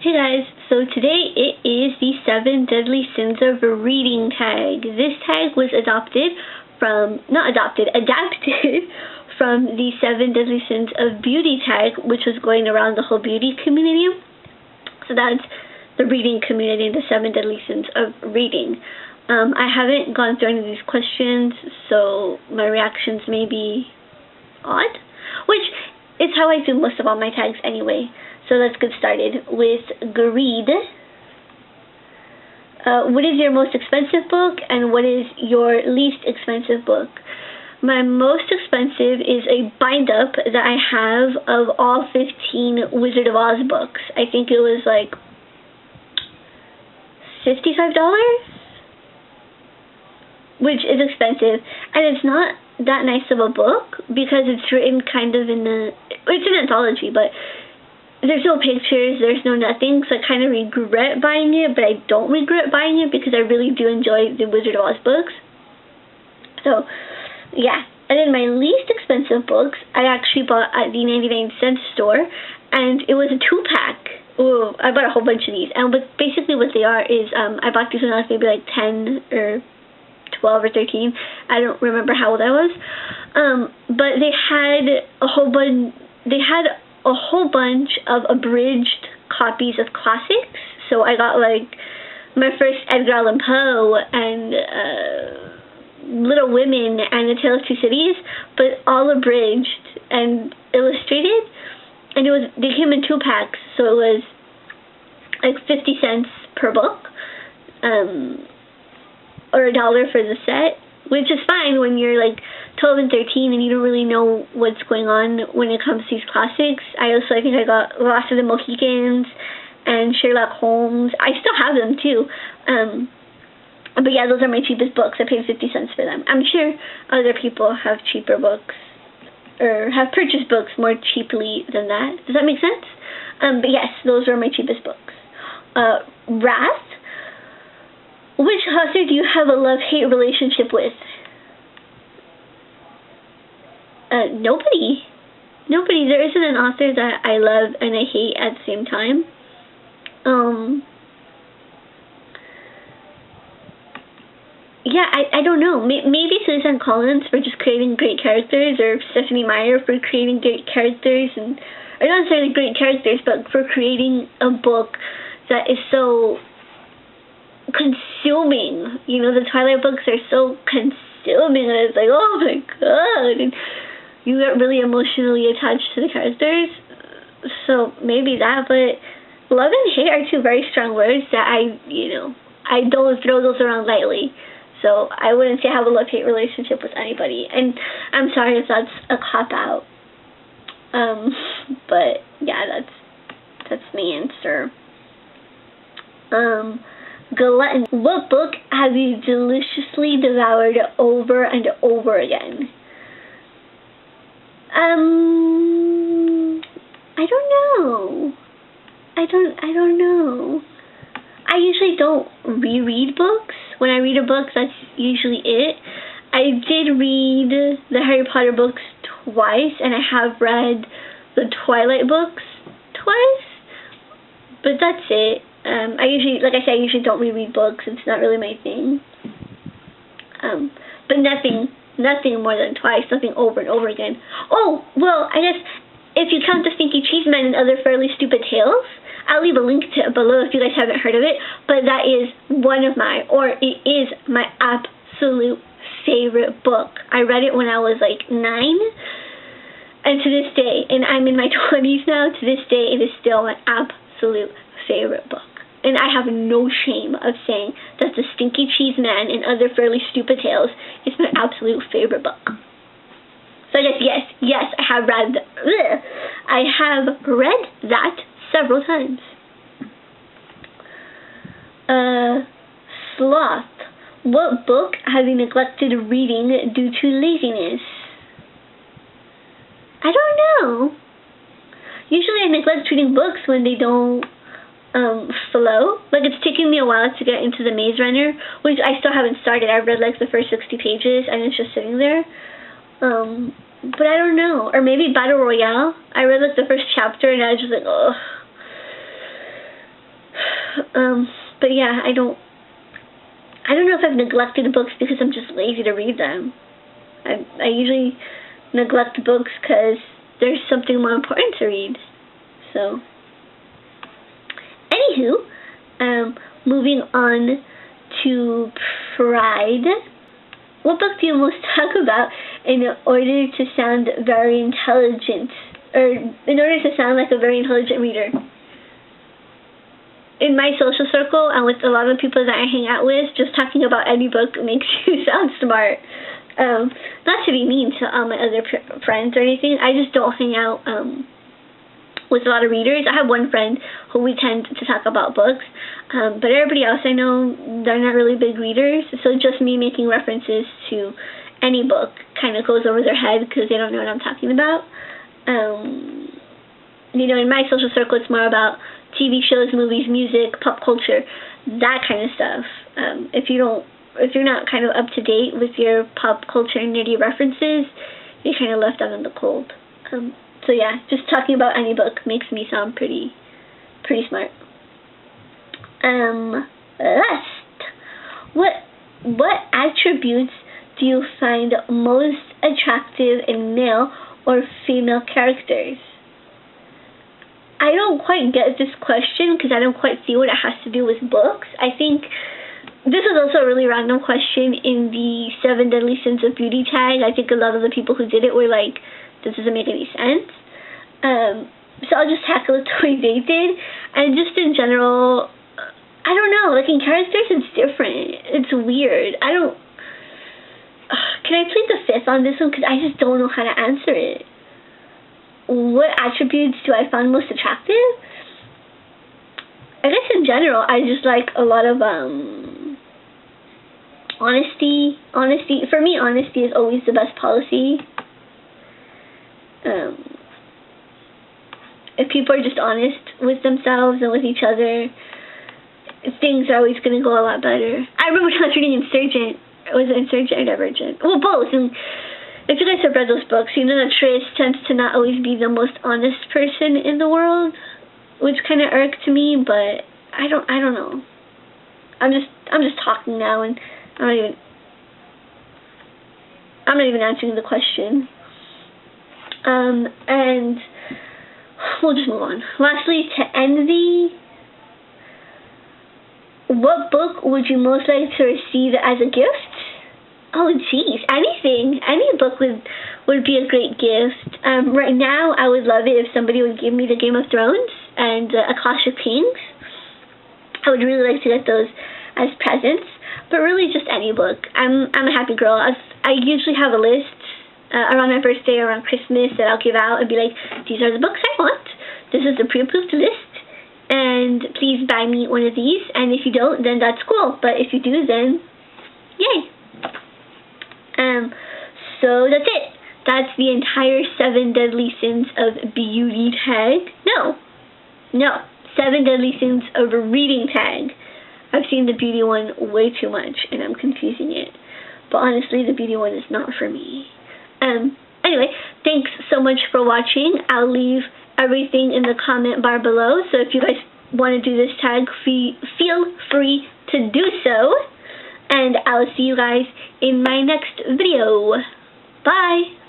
Hey guys, so today it is the 7 Deadly Sins of Reading tag. This tag was adapted from the 7 Deadly Sins of Beauty tag, which was going around the whole beauty community. So that's the reading community, the 7 Deadly Sins of Reading. I haven't gone through any of these questions, so my reactions may be odd, which is how I do most of all my tags anyway. So let's get started with greed. What is your most expensive book and what is your least expensive book? My most expensive is a bind-up that I have of all 15 Wizard of Oz books. I think it was like $55, which is expensive. And it's not that nice of a book because it's written kind of it's an anthology, but there's no pictures, there's no nothing, so I kind of regret buying it, but I don't regret buying it because I really do enjoy the Wizard of Oz books. So, yeah. And then my least expensive books, I actually bought at the 99-cent store, and it was a 2-pack. Oh, I bought a whole bunch of these, and basically what they are is, I bought these when I was maybe like 10 or 12 or 13. I don't remember how old I was. But they had a whole bunch of abridged copies of classics. So I got like my first Edgar Allan Poe and Little Women and The Tale of Two Cities, but all abridged and illustrated. And they came in 2-packs, so it was like 50 cents per book, or $1 for the set, which is fine when you're like 12 and 13 and you don't really know what's going on when it comes to these classics. I think I got Lost of the Mohicans and Sherlock Holmes. I still have them too. But yeah, those are my cheapest books. I paid 50 cents for them. I'm sure other people have cheaper books or have purchased books more cheaply than that. Does that make sense? But yes, those were my cheapest books. Wrath. Which author do you have a love-hate relationship with? Nobody. Nobody. There isn't an author that I love and I hate at the same time. Yeah, I don't know. Maybe Susan Collins for just creating great characters, or Stephanie Meyer for creating great characters, or not necessarily great characters, but for creating a book that is so consuming. You know, the Twilight books are so consuming, and it's like, oh my god, and you get really emotionally attached to the characters. So maybe that, but love and hate are two very strong words that I don't throw those around lightly. So I wouldn't say I have a love-hate relationship with anybody, and I'm sorry if that's a cop-out. But yeah, that's my answer. Gluttony. What book have you deliciously devoured over and over again? I don't know. I don't know. I usually don't reread books. When I read a book, that's usually it. I did read the Harry Potter books twice, and I have read the Twilight books twice, but that's it. I usually don't reread books. It's not really my thing. But nothing more than twice, nothing over and over again. Oh, well, I guess if you count the Stinky Cheeseman and Other Fairly Stupid Tales, I'll leave a link to it below if you guys haven't heard of it, but that is it is my absolute favorite book. I read it when I was like 9, and to this day, and I'm in my 20s now, to this day, it is still my absolute favorite book. And I have no shame of saying that The Stinky Cheeseman and Other Fairly Stupid Tales is my absolute favorite book. So I guess, yes, I have read that several times. Sloth. What book have you neglected reading due to laziness? I don't know. Usually I neglect reading books when they don't flow. Like, it's taking me a while to get into The Maze Runner, which I still haven't started. I've read like the first 60 pages and it's just sitting there. But I don't know. Or maybe Battle Royale. I read like the first chapter and I was just like, ugh. But yeah, I don't know if I've neglected books because I'm just lazy to read them. I usually neglect books because there's something more important to read. So, anywho, moving on to Pride. What book do you most talk about in order to sound very intelligent, or in order to sound like a very intelligent reader? In my social circle and with a lot of people that I hang out with, just talking about any book makes you sound smart. Not to be mean to all my other friends or anything, I just don't hang out with a lot of readers. I have one friend who we tend to talk about books, but everybody else I know, they're not really big readers, so just me making references to any book kind of goes over their head because they don't know what I'm talking about. You know, in my social circle, it's more about TV shows, movies, music, pop culture, that kind of stuff. If you're not kind of up to date with your pop culture and nerdy references, you're kind of left out in the cold. So yeah, just talking about any book makes me sound pretty smart. Last, what attributes do you find most attractive in male or female characters? I don't quite get this question because I don't quite see what it has to do with books. I think this is also a really random question in the 7 Deadly Sins of Beauty tag. I think a lot of the people who did it were like, this doesn't make any sense. So I'll just tackle it the way they did. And just in general, I don't know. Like in characters, it's different. It's weird. Can I plead the fifth on this one? Because I just don't know how to answer it. What attributes do I find most attractive? I guess in general, I just like a lot of honesty. For me, honesty is always the best policy. If people are just honest with themselves and with each other, things are always going to go a lot better. I remember when I was reading Insurgent. Was it Insurgent or Divergent? Well, both. And if you guys have read those books, you know that Tris tends to not always be the most honest person in the world, which kind of irked me. But I don't know. I'm just talking now, and I'm not even answering the question. And we'll just move on. Lastly, to end what book would you most like to receive as a gift? Oh, geez, anything. Any book would be a great gift. Right now, I would love it if somebody would give me the Game of Thrones and A Clash of Kings. I would really like to get those as presents, but really just any book. I'm a happy girl. I usually have a list around my birthday, around Christmas, that I'll give out and be like, these are the books I want. This is the pre-approved list, and please buy me one of these. And if you don't, then that's cool. But if you do, then yay. So that's it. That's the entire 7 Deadly Sins of Beauty tag. No. 7 Deadly Sins of Reading tag. I've seen the beauty one way too much, and I'm confusing it. But honestly, the beauty one is not for me. Anyway, thanks so much for watching. I'll leave everything in the comment bar below, so if you guys want to do this tag, feel free to do so. And I'll see you guys in my next video. Bye!